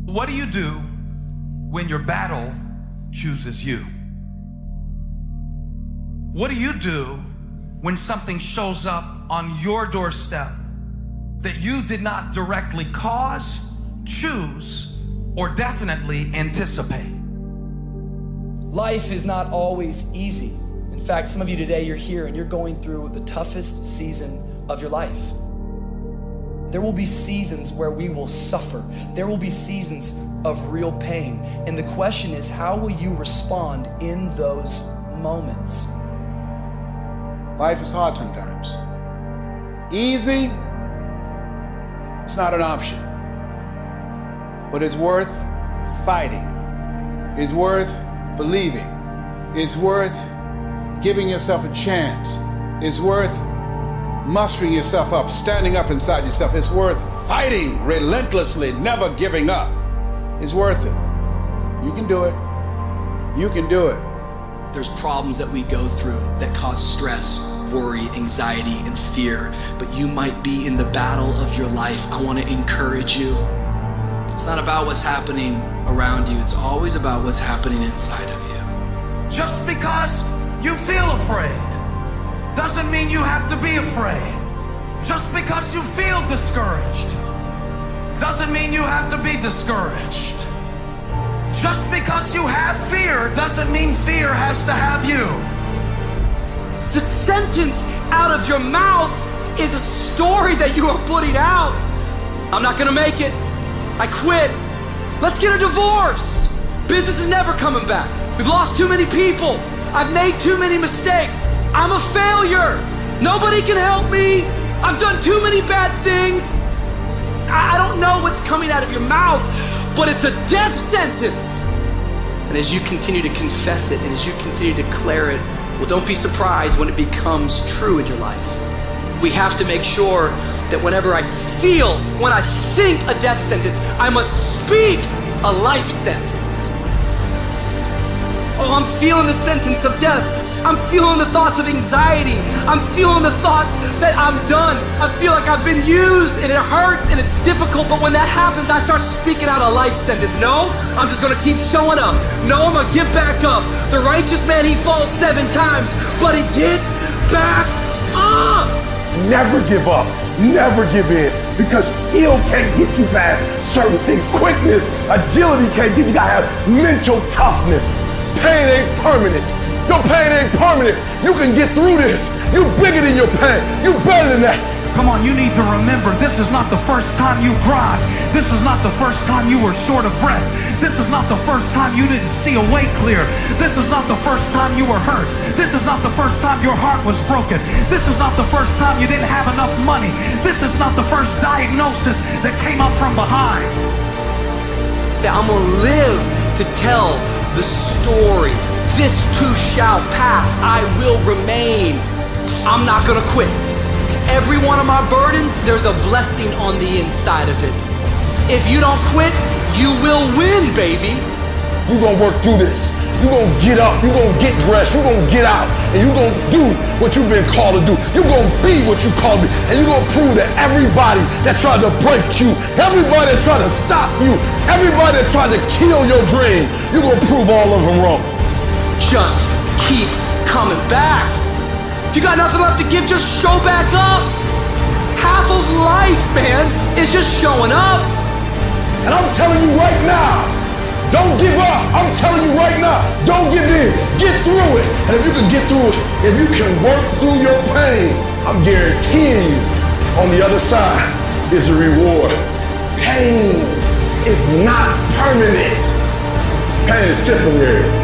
What do you do when your battle chooses you? What do you do when something shows up on your doorstep that you did not directly cause, choose, or definitely anticipate? Life is not always easy. In fact, some of you today, you're here and you're going through the toughest season of your life. There will be seasons where we will suffer. There will be seasons of real pain. And the question is, how will you respond in those moments? Life is hard sometimes. Easy, it's not an option. But it's worth fighting. It's worth believing. It's worth giving yourself a chance. It's worth mustering yourself up, standing up inside yourself. It's worth fighting relentlessly, never giving up. It's worth it. You can do it. You can do it. There's problems that we go through that cause stress, worry, anxiety, and fear, but you might be in the battle of your life. I want to encourage you. It's not about what's happening around you. It's always about what's happening inside of you. Just because you feel afraid doesn't mean you have to be afraid. Just because you feel discouraged doesn't mean you have to be discouraged. Just because you have fear doesn't mean fear has to have you. The sentence out of your mouth is a story that you are putting out. I'm not gonna make it. I quit. Let's get a divorce. Business is never coming back. We've lost too many people. I've made too many mistakes. I'm a failure. Nobody can help me. I've done too many bad things. I don't know what's coming out of your mouth, but it's a death sentence. And as you continue to confess it and as you continue to declare it, well, don't be surprised when it becomes true in your life. We have to make sure that whenever I think a death sentence, I must speak a life sentence. Oh, I'm feeling the sentence of death. I'm feeling the thoughts of anxiety. I'm feeling the thoughts that I'm done. I feel like I've been used and it hurts and it's difficult, but when that happens, I start speaking out a life sentence. No, I'm just gonna keep showing up. No, I'm gonna get back up. The righteous man, he falls 7 times, but he gets back up. Never give up, never give in, because skill can't get you past certain things. Quickness, agility can't get you. You gotta have mental toughness. Pain ain't permanent. Your pain ain't permanent. You can get through this. You bigger than your pain. You better than that. Come on, you need to remember, this is not the first time you cried. This is not the first time you were short of breath. This is not the first time you didn't see a way clear. This is not the first time you were hurt. This is not the first time your heart was broken. This is not the first time you didn't have enough money. This is not the first diagnosis that came up from behind. Say, I'm gonna live to tell the story. This too shall pass. I will remain. I'm not gonna quit. Every one of my burdens, there's a blessing on the inside of it. If you don't quit, you will win, baby. You're gonna work through this. You're gonna get up. You're gonna get dressed. You're gonna get out. And you're gonna do what you've been called to do. You're gonna be what you called to be. And you're gonna prove to everybody that tried to break you, everybody that tried to stop you, everybody that tried to kill your dream, you're gonna prove all of them wrong. Just keep coming back. If you got nothing left to give, just show back up. Half of life, man, is just showing up. And I'm telling you right now, don't give up. I'm telling you right now, don't give in. Get through it. And if you can get through it, if you can work through your pain, I'm guaranteeing you, on the other side is a reward. Pain is not permanent. Pain is temporary.